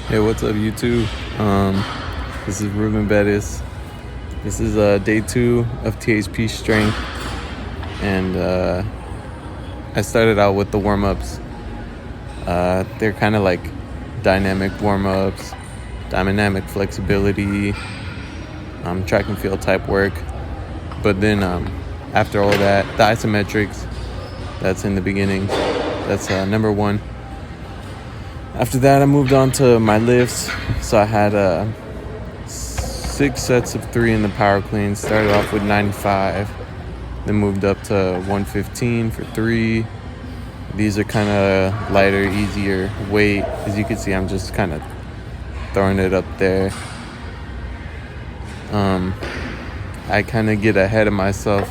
Hey, what's up, YouTube? This is Ruben Bettis. This is day 2 of THP Strength, and I started out with the warm-ups. They're kind of like dynamic warm-ups, dynamic flexibility, track and field type work. But then after all that, the isometrics, that's in the beginning. That's number 1. After that, I moved on to my lifts. So I had 6 sets of 3 in the power clean. Started off with 95, then moved up to 115 for 3. These are kind of lighter, easier weight. As you can see, I'm just kind of throwing it up there. I kind of get ahead of myself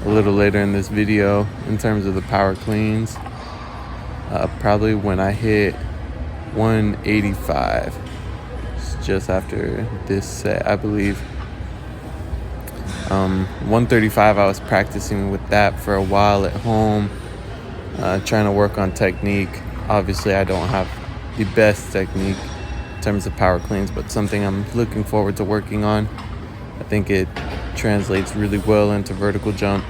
a little later in this video in terms of the power cleans. Probably when I hit 185, just after this set, I believe. 135, I was practicing with that for a while at home, trying to work on technique. Obviously, I don't have the best technique in terms of power cleans, but something I'm looking forward to working on. I think it translates really well into vertical jump.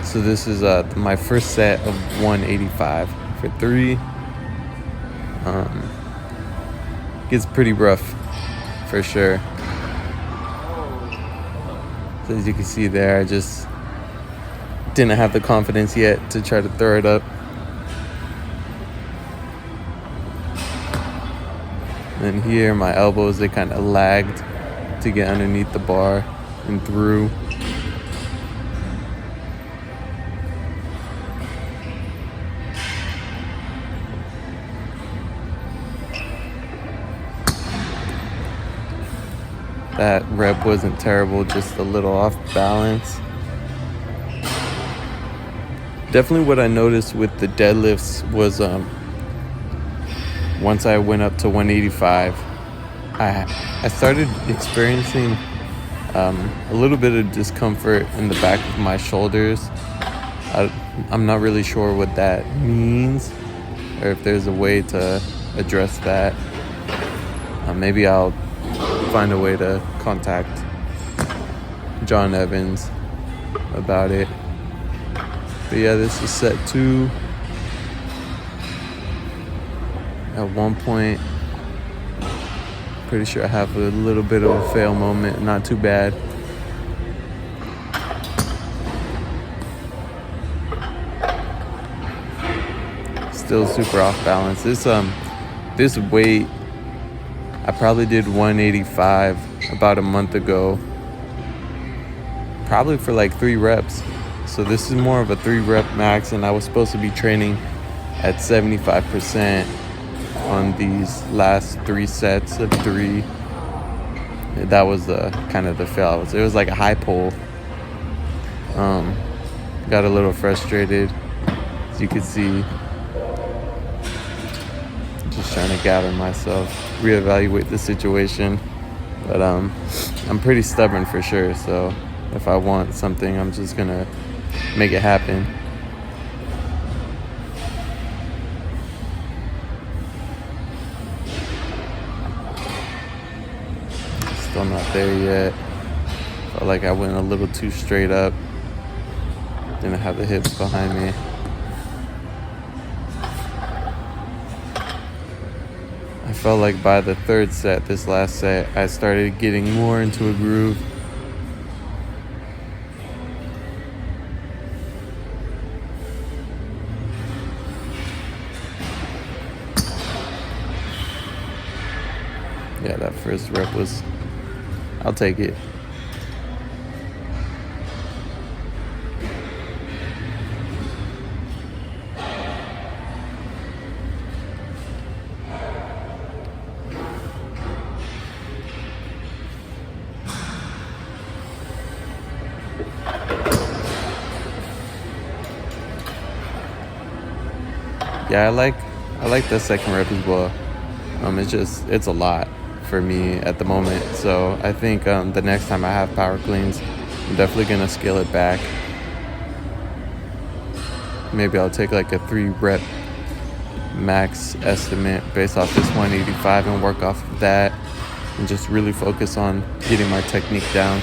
So this is my first set of 185 for 3. Gets pretty rough for sure. So as you can see there, I just didn't have the confidence yet to try to throw it up. And here my elbows, they kind of lagged to get underneath the bar and through. That rep wasn't terrible, just a little off balance. Definitely what I noticed with the deadlifts was once I went up to 185, I started experiencing a little bit of discomfort in the back of my shoulders. I'm not really sure what that means, or if there's a way to address that. Maybe I'll find a way to contact John Evans about it. But yeah, this is set 2. At one point, pretty sure I have a little bit of a fail moment, not too bad. Still super off balance. This weight, I probably did 185 about a month ago, probably for like 3 reps. So this is more of a 3 rep max, and I was supposed to be training at 75% on these last 3 sets of 3. That was kind of the fail. It was like a high pull. Got a little frustrated, as you can see. Just trying to gather myself, reevaluate the situation. But I'm pretty stubborn for sure, so if I want something, I'm just gonna make it happen. Still not there yet. Felt like I went a little too straight up. Didn't have the hips behind me. I felt like by the 3rd set, this last set, I started getting more into a groove. Yeah, that first rep was, I'll take it. Yeah, I like the second rep as well. It's a lot for me at the moment. So I think the next time I have power cleans, I'm definitely gonna scale it back. Maybe I'll take like a 3 rep max estimate based off this 185 and work off of that, and just really focus on getting my technique down.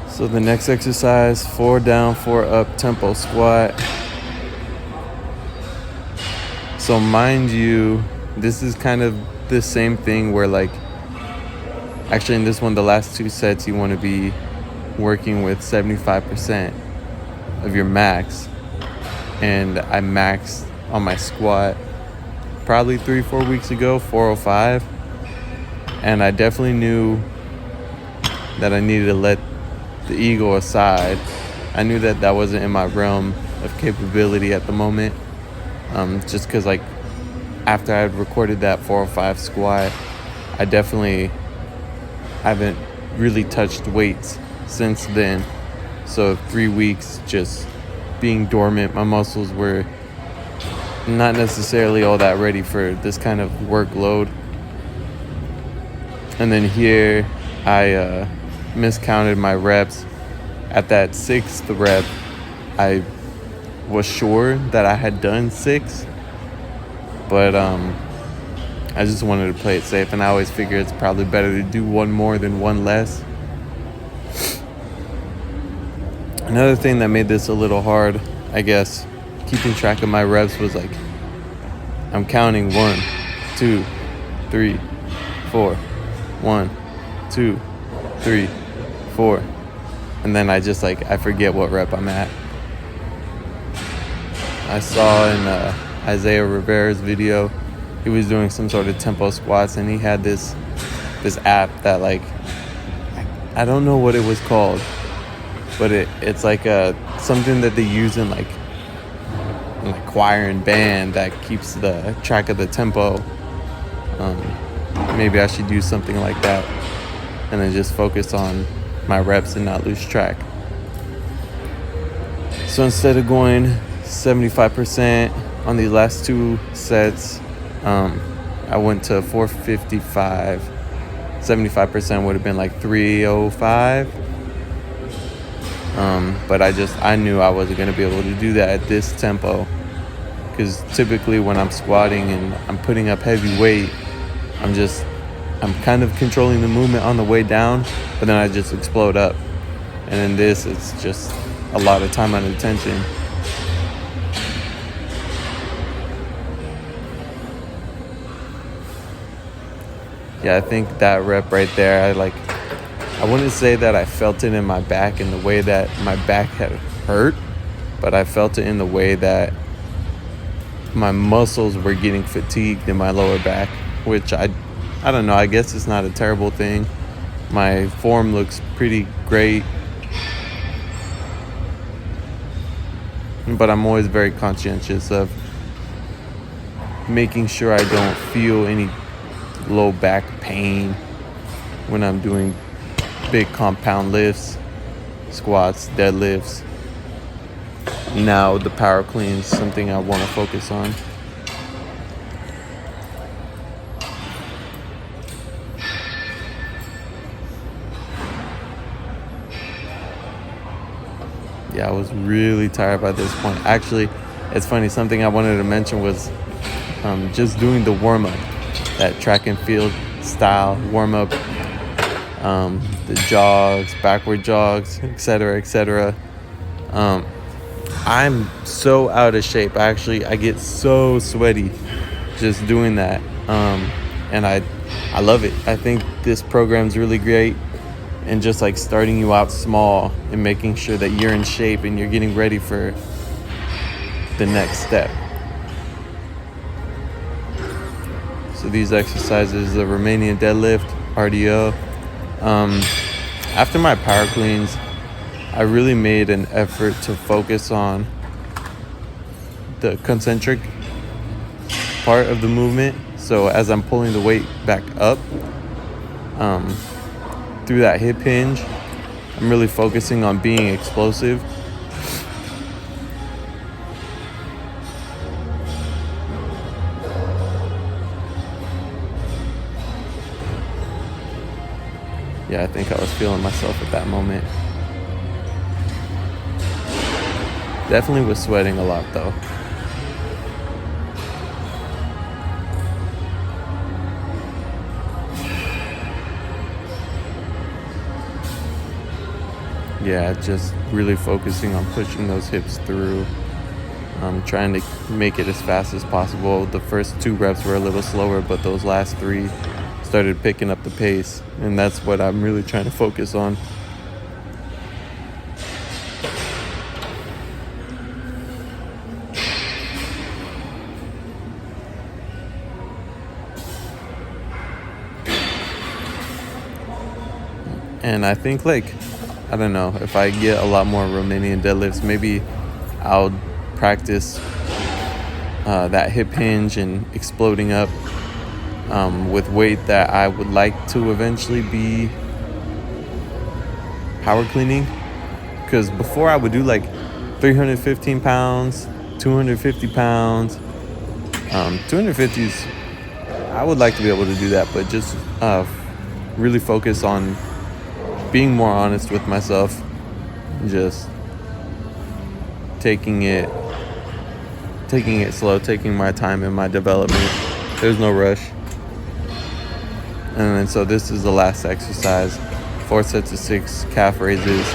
So the next exercise, 4 down, 4 up tempo squat. So mind you, this is kind of the same thing where like, actually in this one, the last 2 sets, you want to be working with 75% of your max. And I maxed on my squat probably 3-4 weeks ago, 405. And I definitely knew that I needed to let the ego aside. I knew that that wasn't in my realm of capability at the moment. Just because like after I had recorded that 405 squat, I definitely haven't really touched weights since then. So 3 weeks just being dormant, my muscles were not necessarily all that ready for this kind of workload. And then here I miscounted my reps. At that 6th rep, I was sure that I had done 6, but I just wanted to play it safe, and I always figure it's probably better to do 1 more than 1 less. Another thing that made this a little hard, I guess, keeping track of my reps, was like I'm counting 1, 2, 3, 4, 1, 2, 3, 4, and then I just like I forget what rep I'm at. I saw in Isaiah Rivera's video, he was doing some sort of tempo squats, and he had this app that like I don't know what it was called, but it's like something that they use in like choir and band that keeps the track of the tempo. Maybe I should do something like that, and then just focus on my reps and not lose track. So instead of going 75% on these last 2 sets, I went to 455. 75% would have been like 305. But I knew I wasn't going to be able to do that at this tempo, because typically when I'm squatting and I'm putting up heavy weight, I'm kind of controlling the movement on the way down, but then I just explode up. And in this, it's just a lot of time and attention. Yeah, I think that rep right there, I wouldn't say that I felt it in my back in the way that my back had hurt, but I felt it in the way that my muscles were getting fatigued in my lower back, which I don't know, I guess it's not a terrible thing. My form looks pretty great, but I'm always very conscientious of making sure I don't feel any low back pain when I'm doing big compound lifts, squats, deadlifts. Now the power clean is something I want to focus on. Yeah, I was really tired by this point. Actually, it's funny, something I wanted to mention was just doing the warm-up, that track and field style warm-up, the jogs, backward jogs, etc., etc. I'm so out of shape. I get so sweaty just doing that, and I love it. I think this program's really great, and just like starting you out small and making sure that you're in shape and you're getting ready for the next step. So these exercises, the Romanian deadlift, RDO. After my power cleans, I really made an effort to focus on the concentric part of the movement. So as I'm pulling the weight back up, through that hip hinge, I'm really focusing on being explosive. yeah, I think I was feeling myself at that moment. Definitely was sweating a lot though. Yeah, just really focusing on pushing those hips through. Trying to make it as fast as possible. The first 2 reps were a little slower, but those last 3 started picking up the pace, and that's what I'm really trying to focus on. And I think, like, I don't know, if I get a lot more Romanian deadlifts, maybe I'll practice that hip hinge and exploding up with weight that I would like to eventually be power cleaning. Because before I would do like 315 pounds, 250 pounds, 250s. I would like to be able to do that, but just really focus on being more honest with myself, just taking it slow, taking my time in my development. There's no rush. And then so this is the last exercise, 4 sets of 6 calf raises.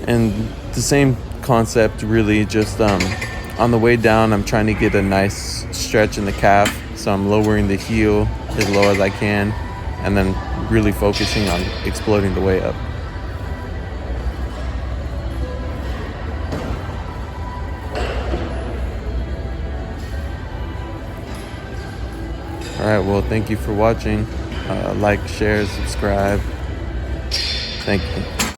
And the same concept, really, just on the way down, I'm trying to get a nice stretch in the calf. So I'm lowering the heel as low as I can, and then really focusing on exploding the way up. All right, well, thank you for watching. Like, share, subscribe. Thank you.